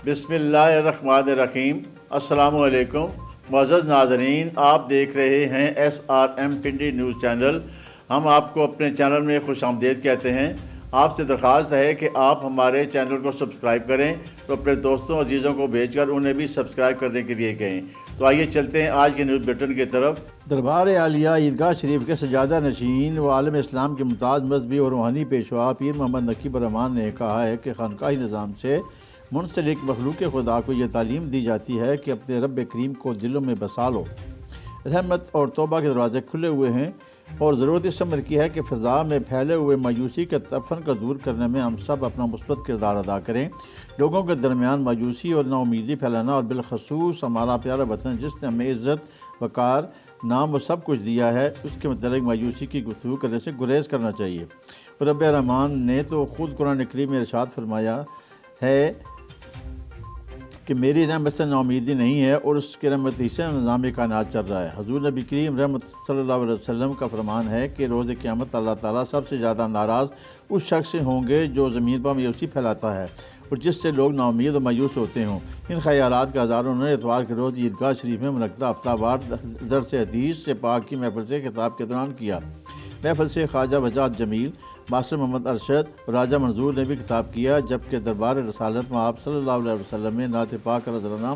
بسم اللہ الرحمن الرحیم۔ السلام علیکم معزز ناظرین، آپ دیکھ رہے ہیں SRM پنڈی نیوز چینل۔ ہم آپ کو اپنے چینل میں خوش آمدید کہتے ہیں۔ آپ سے درخواست ہے کہ آپ ہمارے چینل کو سبسکرائب کریں تو اپنے دوستوں عزیزوں کو بھیج کر انہیں بھی سبسکرائب کرنے کے لیے کہیں۔ تو آئیے چلتے ہیں آج کے نیوز بلیٹن کی طرف۔ دربار عالیہ عیدگاہ شریف کے سجادہ نشین و عالم اسلام کے ممتاز مذہبی اور روحانی پیشوا پیر محمد نقیب الرحمان نے کہا ہے کہ خانقاہی نظام سے منسلک مخلوق خدا کو یہ تعلیم دی جاتی ہے کہ اپنے رب کریم کو دلوں میں بسا لو۔ رحمت اور توبہ کے دروازے کھلے ہوئے ہیں اور ضرورت اس امر کی ہے کہ فضا میں پھیلے ہوئے مایوسی کے تفن کو دور کرنے میں ہم سب اپنا مثبت کردار ادا کریں۔ لوگوں کے درمیان مایوسی اور نا امیدی پھیلانا اور بالخصوص ہمارا پیارا وطن جس نے ہمیں عزت وقار نام و سب کچھ دیا ہے، اس کے متعلق مایوسی کی گفتگو کرنے سے گریز کرنا چاہیے۔ رب رحمان نے تو خود قرآن کریم میں ارشاد فرمایا ہے کہ میری رحمت سے نا امیدی نہیں ہے اور اس کی رحمت سے نظام کائنات چل رہا ہے۔ حضور نبی کریم رحمت صلی اللہ علیہ وسلم کا فرمان ہے کہ روز قیامت اللہ تعالیٰ سب سے زیادہ ناراض اس شخص سے ہوں گے جو زمین پر مایوسی پھیلاتا ہے اور جس سے لوگ نا امید و مایوس ہوتے ہوں۔ ان خیالات کا اظہار انہوں نے اتوار کے روز عیدگاہ شریف میں منعقدہ ہفتہ وار درس حدیث سے پاک کی محفل سے خطاب کے دوران کیا۔ محفل سے خواجہ وجاہت جمیل، ماسٹر محمد ارشد اور راجہ منظور نے بھی خطاب کیا، جبکہ دربار رسالت میں آپ صلی اللہ علیہ وسلم میں نعت پاک رضی اللہ عنہ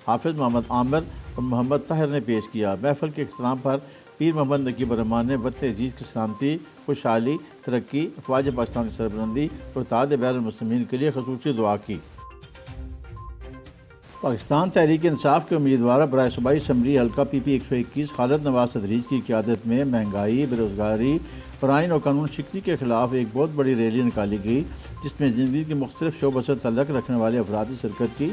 حافظ محمد عامر اور محمد طاہر نے پیش کیا۔ محفل کے اختتام پر پیر محمد نقیب الرحمان نے وطن عزیز کی سلامتی، خوشحالی، ترقی، افواج پاکستان کی سربلندی اور اتحاد بین المسلمین کے لیے خصوصی دعا کی۔ پاکستان تحریک انصاف کے امیدوار برائے صوبائی اسمبلی حلقہ PP 121 خالد نواز تدریج کی قیادت میں مہنگائی، بے روزگاری اور آئین اور قانون شکنی کے خلاف ایک بہت بڑی ریلی نکالی گئی، جس میں زندگی کے مختلف شعبوں سے تعلق رکھنے والے افراد نے شرکت کی۔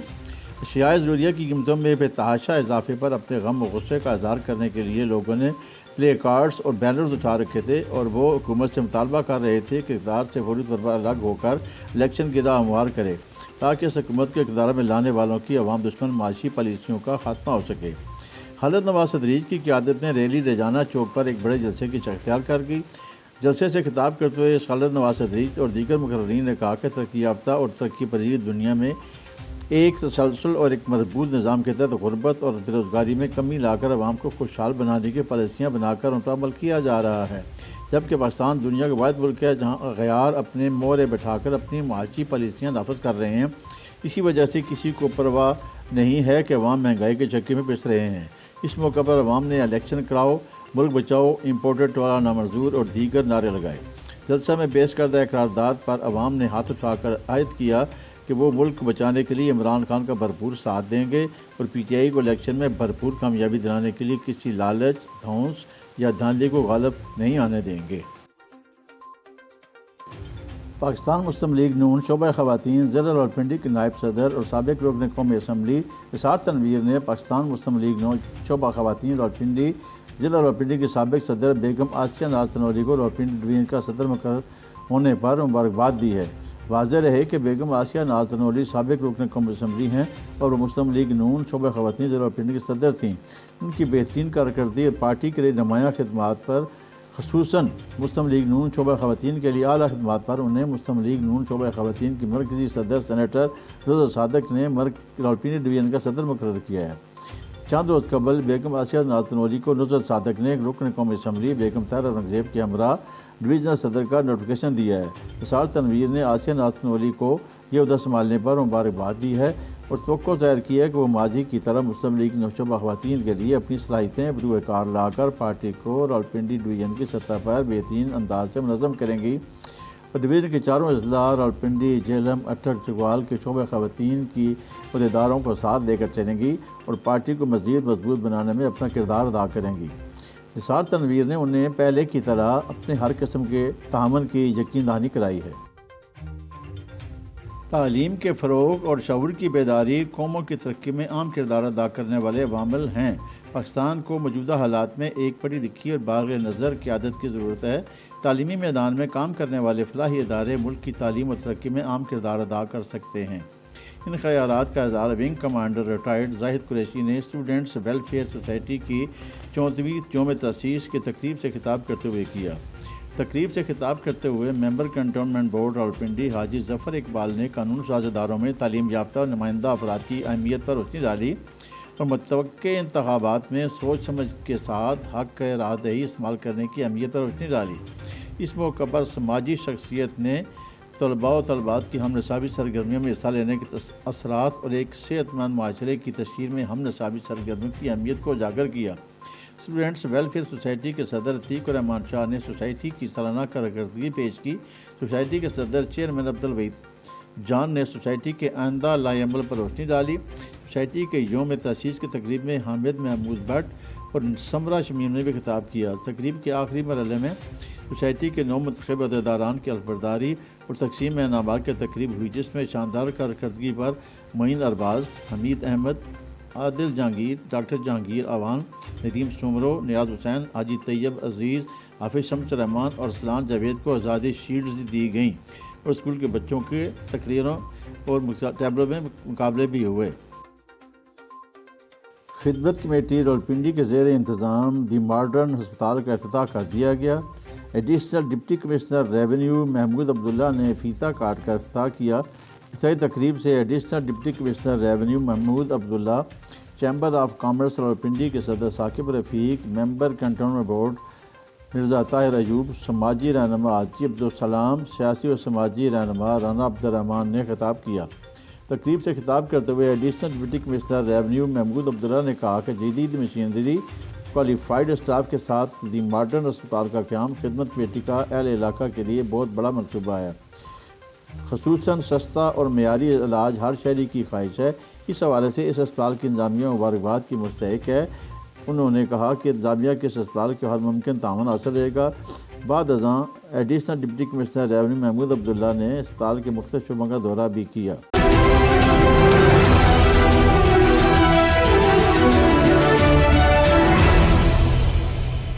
اشیاء ضروریہ کی قیمتوں میں بے تحاشا اضافے پر اپنے غم و غصے کا اظہار کرنے کے لیے لوگوں نے پلے کارڈز اور بینرز اٹھا رکھے تھے اور وہ حکومت سے مطالبہ کر رہے تھے کہ اقتدار سے فوری طور پر الگ ہو کر الیکشن کی راہ ہموار کرے تاکہ اس حکومت کے اقتدار میں لانے والوں کی عوام دشمن معاشی پالیسیوں کا خاتمہ ہو سکے۔ خالد نواز تدریج کی قیادت نے ریلی ریجانہ چوک پر ایک بڑے جلسے کی اختیار کر کی۔ جلسے سے خطاب کرتے ہوئے خالد نواز تدریج اور دیگر مقررین نے کہا کہ ترقی یافتہ اور ترقی پذیر دنیا میں ایک تسلسل اور ایک مضبوط نظام کے تحت غربت اور بے روزگاری میں کمی لا کر عوام کو خوشحال بنانے کی پالیسیاں بنا کر ان پر عمل کیا جا رہا ہے، جبکہ پاکستان دنیا کا واحد ملک ہے جہاں غیار اپنے مورے بٹھا کر اپنی معاشی پالیسیاں نافذ کر رہے ہیں۔ اسی وجہ سے کسی کو پرواہ نہیں ہے کہ عوام مہنگائی کے چکے میں پس رہے ہیں۔ اس موقع پر عوام نے الیکشن کراؤ، ملک بچاؤ، امپورٹڈ ٹولا نامنظور اور دیگر نعرے لگائے۔ جلسہ میں پیش کردہ قرارداد پر عوام نے ہاتھ اٹھا کر عہد کیا کہ وہ ملک بچانے کے لیے عمران خان کا بھرپور ساتھ دیں گے اور PTI کو الیکشن میں بھرپور کامیابی دلانے کے لیے کسی لالچ، دھونس یا دھاندلی کو غالب نہیں آنے دیں گے۔ پاکستان مسلم لیگ نون شعبہ خواتین ضلع راولپنڈی کے نائب صدر اور سابق رکن قومی اسمبلی اسعار تنویر نے پاکستان مسلم لیگ نون شعبہ خواتین راولپنڈی ضلع راولپنڈی کی سابق صدر بیگم آسیہ ناز تنوری کو راولپنڈی ڈویژن کا صدر مقرر ہونے پر مبارکباد دی ہے۔ واضح رہے کہ بیگم آسیہ ناز تنوری سابق رکن قومی اسمبلی ہیں اور وہ مسلم لیگ نون شعبہ خواتین ضلع راولپنڈی کی صدر تھیں۔ ان کی بہترین کارکردگی اور پارٹی کے لیے نمایاں خدمات پر، خصوصاً مسلم لیگ نون شعبہ خواتین کے لیے اعلیٰ خدمات پر، انہیں مسلم لیگ نون شعبہ خواتین کی مرکزی صدر سینیٹر نصرت صادق نے راولپنڈی ڈویژن کا صدر مقرر کیا ہے۔ چند روز قبل بیگم آسیہ ناز تنوری کو نصرت صادق نے رکن قومی اسمبلی بیگم طاہرہ اورنگزیب کے ہمراہ ڈویژنل صدر کا نوٹیفکیشن دیا ہے۔ اسعار تنویر نے آسیہ ناز تنوری کو یہ عہدہ سنبھالنے پر مبارکباد دی ہے اور توقع ظاہر کی ہے کہ وہ ماضی کی طرح مسلم لیگ نون شعبہ خواتین کے لیے اپنی صلاحیتیں بروئے کار لا کر پارٹی کو راولپنڈی ڈویژن کی سطح پر بہترین انداز سے منظم کریں گی اور ڈویژن کے چاروں اضلاع راولپنڈی، جہلم، اٹک، چگوال کے شعبہ خواتین کی عہدیداروں کو ساتھ لے کر چلیں گی اور پارٹی کو مزید مضبوط بنانے میں اپنا کردار ادا کریں گی۔ اسعار تنویر نے انہیں پہلے کی طرح اپنے ہر قسم کے تعاون کی یقین دہانی کرائی ہے۔ تعلیم کے فروغ اور شعور کی بیداری قوموں کی ترقی میں اہم کردار ادا کرنے والے عوامل ہیں۔ پاکستان کو موجودہ حالات میں ایک پڑھی لکھی اور بالغ نظر قیادت کی ضرورت ہے۔ تعلیمی میدان میں کام کرنے والے فلاحی ادارے ملک کی تعلیم و ترقی میں اہم کردار ادا کر سکتے ہیں۔ ان خیالات کا اظہار ونگ کمانڈر ریٹائرڈ زاہد قریشی نے اسٹوڈنٹس ویلفیئر سوسائٹی کی 34ویں یوم تاسیس کی تقریب سے خطاب کرتے ہوئے کیا۔ تقریب سے خطاب کرتے ہوئے ممبر کنٹونمنٹ بورڈ راولپنڈی حاجی ظفر اقبال نے قانون ساز اداروں میں تعلیم یافتہ اور نمائندہ افراد کی اہمیت پر روشنی ڈالی اور متوقع انتخابات میں سوچ سمجھ کے ساتھ حق راہ دہی استعمال کرنے کی اہمیت پر روشنی ڈالی۔ اس موقع پر سماجی شخصیت نے طلباء و طالبات کی ہم نصابی سرگرمیوں میں حصہ لینے کے اثرات اور ایک صحت مند معاشرے کی تشکیل میں ہم نصابی سرگرمیوں کی اہمیت کو اجاگر کیا۔ اسٹوڈنٹس ویلفیئر سوسائٹی کے صدر عتیق الرحمان شاہ نے سوسائٹی کی سالانہ کارکردگی پیش کی۔ سوسائٹی کے صدر چیئرمین عبدالوحید جان نے سوسائٹی کے آئندہ لائحہ عمل پر روشنی ڈالی۔ سوسائٹی کے یوم تاسیس کی تقریب میں حامد محمود بٹ اور سمرہ شمیم نے بھی خطاب کیا۔ تقریب کے آخری مرحلے میں سوسائٹی کے نو منتخب عہدیداران کی حلف برداری اور تقسیم انعامات کی تقریب ہوئی، جس میں شاندار کارکردگی پر معین ارباز، حمید احمد، عادل جہانگیر، ڈاکٹر جہانگیر اعوان، ندیم سومرو، نیاز حسین، حاجی طیب عزیز، حافظ شمس رحمان اور سلان جاوید کو آزادی شیلڈز دی گئیں اور اسکول کے بچوں کے تقریروں اور ٹیبلوں میں مقابلے بھی ہوئے۔ خدمت کمیٹی راولپنڈی کے زیر انتظام دی ماڈرن ہسپتال کا افتتاح کر دیا گیا۔ Additional deputy commissioner revenue Mahmood Abdullah نے فیتا کاٹ کر افتتاح کیا۔ افتتاحی تقریب سے additional deputy commissioner revenue Mahmood Abdullah, chamber of commerce Rawalpindi کے صدر Saqib Rafiq, member cantonment board Mirza Tahir Ayub, سماجی رہنما حاجی عبدالسلام، سیاسی و سماجی رہنما رانا عبدالرحمان نے خطاب کیا۔ تقریب سے خطاب کرتے ہوئے additional deputy commissioner revenue Mahmood Abdullah نے کہا کہ جدید مشینری، کوالیفائڈ اسٹاف کے ساتھ دی ماڈرن اسپتال کا قیام خدمت کمیٹی کا اہل علاقہ کے لیے بہت بڑا منصوبہ ہے۔ خصوصاً سستا اور معیاری علاج ہر شہری کی خواہش ہے۔ اس حوالے سے اس اسپتال کی انتظامیہ مبارکباد کی مستحق ہے۔ انہوں نے کہا کہ انتظامیہ کے اس اسپتال کو ہر ممکن تعاون حاصل رہے گا۔ بعد ازاں additional deputy commissioner revenue Mahmood Abdullah نے اسپتال کے مختلف شعبوں کا دورہ بھی کیا۔